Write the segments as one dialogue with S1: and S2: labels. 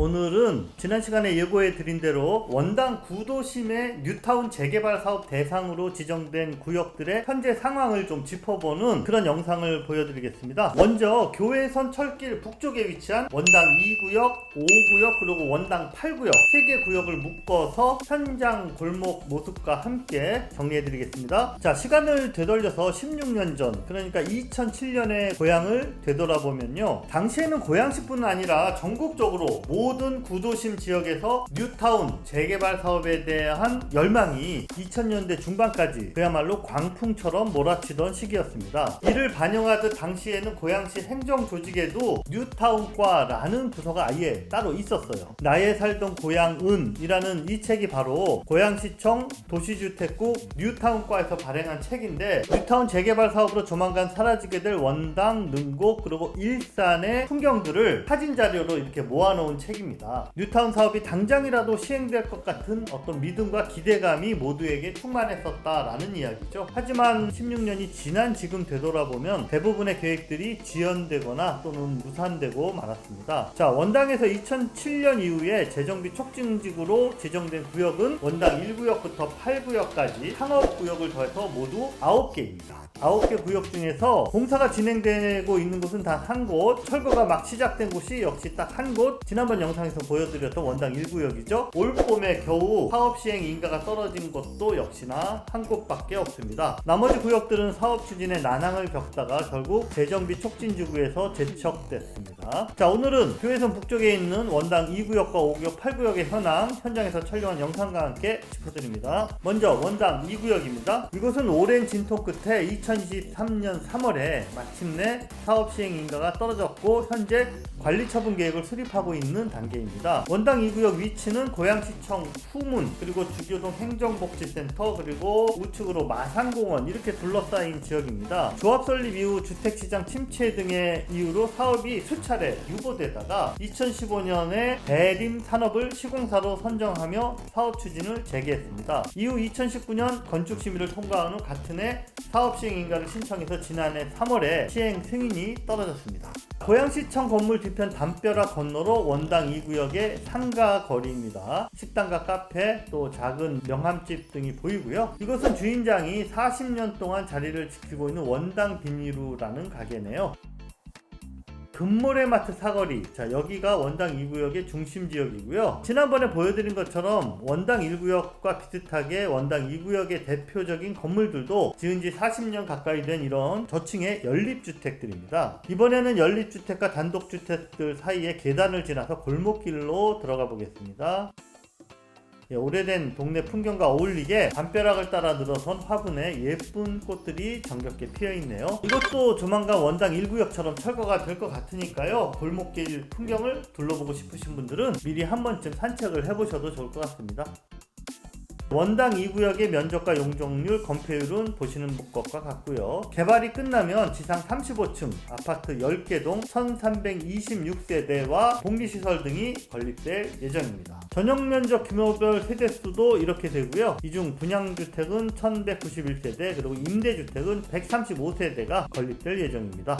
S1: 오늘은 지난 시간에 예고해 드린 대로 원당 구도심의 뉴타운 재개발 사업 대상으로 지정된 구역들의 현재 상황을 좀 짚어보는 그런 영상을 보여드리겠습니다. 먼저 교외선 철길 북쪽에 위치한 원당 2구역, 5구역 그리고 원당 8구역 3개 구역을 묶어서 현장 골목 모습과 함께 정리해 드리겠습니다. 자, 시간을 되돌려서 16년 전, 그러니까 2007년의 고향을 되돌아보면요, 당시에는 고양시뿐 아니라 전국적으로 모든 구도심 지역에서 뉴타운 재개발 사업에 대한 열망이 2000년대 중반까지 그야말로 광풍처럼 몰아치던 시기였습니다. 이를 반영하듯 당시에는 고양시 행정조직에도 뉴타운과라는 부서가 아예 따로 있었어요. 나의 살던 고향은이라는 이 책이 바로 고양시청 도시주택국 뉴타운과에서 발행한 책인데, 뉴타운 재개발 사업으로 조만간 사라지게 될 원당, 능곡 그리고 일산의 풍경들을 사진 자료로 이렇게 모아놓은 책입니다. 뉴타운 사업이 당장이라도 시행될 것 같은 어떤 믿음과 기대감이 모두에게 충만했었다라는 이야기죠. 하지만 16년이 지난 지금 되돌아보면 대부분의 계획들이 지연되거나 또는 무산되고 말았습니다. 자, 원당에서 2007년 이후에 재정비 촉진지구로 지정된 구역은 원당 1구역부터 8구역까지 상업구역을 더해서 모두 9개입니다. 9개 구역 중에서 공사가 진행되고 있는 곳은 단 한 곳, 철거가 막 시작된 곳이 역시 딱 한 곳, 지난번 영상에서 보여드렸던 원당 1구역이죠. 올 봄에 겨우 사업 시행 인가가 떨어진 곳도 역시나 한 곳밖에 없습니다. 나머지 구역들은 사업 추진에 난항을 겪다가 결국 재정비 촉진지구에서 제척됐습니다. 자, 오늘은 교외선 북쪽에 있는 원당 2구역과 5구역, 8구역의 현장에서 촬영한 영상과 함께 짚어드립니다. 먼저 원당 2구역입니다. 이곳은 오랜 진통 끝에 2023년 3월에 마침내 사업 시행 인가가 떨어졌고 현재 관리 처분 계획을 수립하고 있는 단계입니다. 원당 2구역 위치는 고양시청 후문, 그리고 주교동 행정복지센터, 그리고 우측으로 마산공원 이렇게 둘러싸인 지역입니다. 조합 설립 이후 주택시장 침체 등의 이유로 사업이 수차례 유보되다가 2015년에 대림 산업을 시공사로 선정하며 사업 추진을 재개했습니다. 이후 2019년 건축심의를 통과한 후 같은 해 사업 시행 인가를 신청해서 지난해 3월에 시행 승인이 떨어졌습니다. 고양시청 건물 뒤편 담벼락 건너로 원당 2구역의 상가 거리입니다. 식당과 카페, 또 작은 명함집 등이 보이고요. 이것은 주인장이 40년 동안 자리를 지키고 있는 원당 비니루라는 가게네요. 금모래마트 사거리, 자, 여기가 원당 2구역의 중심 지역이고요. 지난번에 보여드린 것처럼 원당 1구역과 비슷하게 원당 2구역의 대표적인 건물들도 지은 지 40년 가까이 된 이런 저층의 연립주택들입니다. 이번에는 연립주택과 단독주택들 사이에 계단을 지나서 골목길로 들어가 보겠습니다. 오래된 동네 풍경과 어울리게 담벼락을 따라 늘어선 화분에 예쁜 꽃들이 정겹게 피어있네요. 이것도 조만간 원당 1구역처럼 철거가 될 것 같으니까요, 골목길 풍경을 둘러보고 싶으신 분들은 미리 한 번쯤 산책을 해보셔도 좋을 것 같습니다. 원당 2구역의 면적과 용적률, 건폐율은 보시는 것과 같고요. 개발이 끝나면 지상 35층 아파트 10개 동 1326세대와 복리시설 등이 건립될 예정입니다. 전용면적 규모별 세대수도 이렇게 되고요. 이 중 분양주택은 1191세대, 그리고 임대주택은 135세대가 건립될 예정입니다.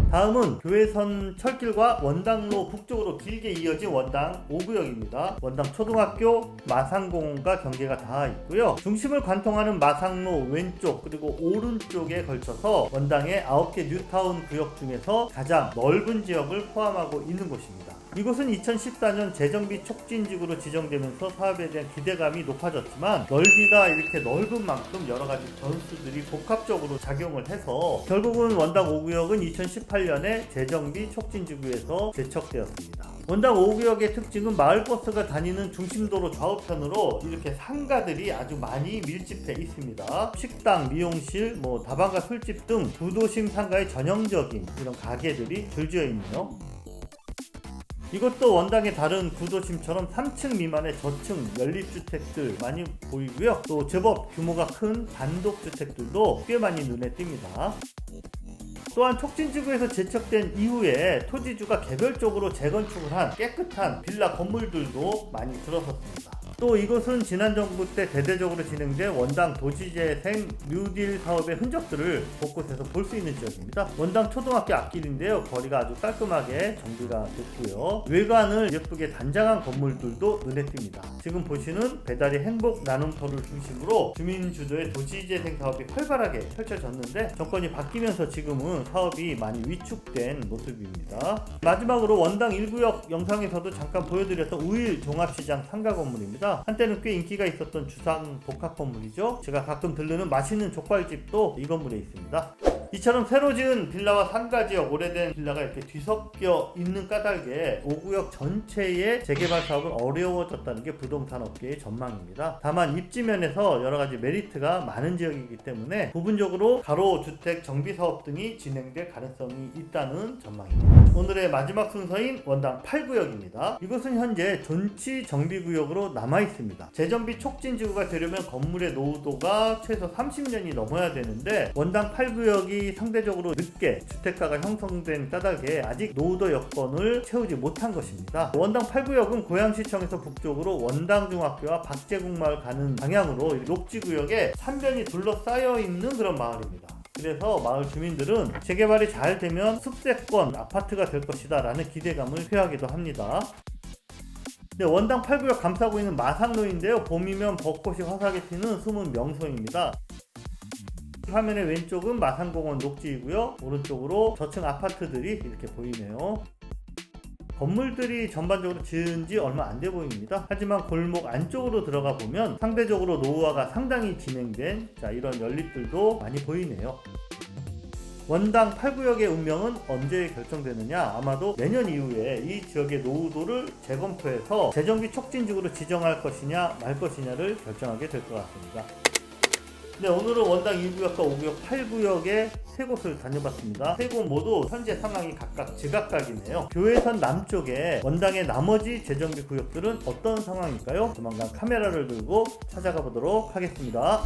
S1: 다음은 교외선 철길과 원당로 북쪽으로 길게 이어진 원당 5구역입니다. 원당 초등학교, 마산공원과 경계가 닿아 있고요. 중심을 관통하는 마산로 왼쪽 그리고 오른쪽에 걸쳐서 원당의 9개 뉴타운 구역 중에서 가장 넓은 지역을 포함하고 있는 곳입니다. 이곳은 2014년 재정비 촉진지구로 지정되면서 사업에 대한 기대감이 높아졌지만, 넓이가 이렇게 넓은 만큼 여러가지 변수들이 복합적으로 작용을 해서 결국은 원당 5구역은 2018년에 재정비 촉진지구에서 제척되었습니다. 원당 5구역의 특징은 마을버스가 다니는 중심도로 좌우편으로 이렇게 상가들이 아주 많이 밀집해 있습니다. 식당, 미용실, 다방과 술집 등 구도심 상가의 전형적인 이런 가게들이 줄지어 있네요. 이것도 원당의 다른 구도심처럼 3층 미만의 저층 연립주택들 많이 보이고요. 또 제법 규모가 큰 단독주택들도 꽤 많이 눈에 띕니다. 또한 촉진지구에서 제척된 이후에 토지주가 개별적으로 재건축을 한 깨끗한 빌라 건물들도 많이 들어섰습니다. 또 이곳은 지난 정부 때 대대적으로 진행된 원당 도시재생 뉴딜 사업의 흔적들을 곳곳에서 볼 수 있는 지역입니다. 원당 초등학교 앞길인데요. 거리가 아주 깔끔하게 정비가 됐고요. 외관을 예쁘게 단장한 건물들도 눈에 띕니다. 지금 보시는 배달의 행복 나눔터를 중심으로 주민 주도의 도시재생 사업이 활발하게 펼쳐졌는데 정권이 바뀌면서 지금은 사업이 많이 위축된 모습입니다. 마지막으로 원당 1구역 영상에서도 잠깐 보여드렸던 우일 종합시장 상가 건물입니다. 한때는 꽤 인기가 있었던 주상 복합 건물이죠. 제가 가끔 들르는 맛있는 족발집도 이 건물에 있습니다. 이처럼 새로 지은 빌라와 상가지역 오래된 빌라가 이렇게 뒤섞여 있는 까닭에 5구역 전체의 재개발 사업은 어려워졌다는 게 부동산 업계의 전망입니다. 다만 입지면에서 여러가지 메리트가 많은 지역이기 때문에 부분적으로 가로주택 정비사업 등이 진행될 가능성이 있다는 전망입니다. 오늘의 마지막 순서인 원당 8구역입니다. 이곳은 현재 존치 정비구역으로 남아있습니다. 재정비 촉진지구가 되려면 건물의 노후도가 최소 30년이 넘어야 되는데 원당 8구역이 상대적으로 늦게 주택가가 형성된 까닭에 아직 노후도 여건을 채우지 못한 것입니다. 원당 8구역은 고양시청에서 북쪽으로 원당중학교와 박제국마을 가는 방향으로 녹지구역에 산변이 둘러싸여 있는 그런 마을입니다. 그래서 마을 주민들은 재개발이 잘 되면 숲세권 아파트가 될 것이다 라는 기대감을 표하기도 합니다. 네, 원당 8구역 감싸고 있는 마산로인데요. 봄이면 벚꽃이 화사하게 피는 숨은 명소입니다. 화면의 왼쪽은 마산공원 녹지이고요. 오른쪽으로 저층 아파트들이 이렇게 보이네요. 건물들이 전반적으로 지은 지 얼마 안 돼 보입니다. 하지만 골목 안쪽으로 들어가 보면 상대적으로 노후화가 상당히 진행된 이런 연립들도 많이 보이네요. 원당 8구역의 운명은 언제 결정되느냐? 아마도 내년 이후에 이 지역의 노후도를 재검토해서 재정비 촉진지구로 지정할 것이냐 말 것이냐를 결정하게 될 것 같습니다. 네, 오늘은 원당 2구역과 5구역, 8구역의 세 곳을 다녀봤습니다. 세 곳 모두 현재 상황이 각각 제각각이네요. 교회선 남쪽에 원당의 나머지 재정비 구역들은 어떤 상황일까요? 조만간 카메라를 들고 찾아가 보도록 하겠습니다.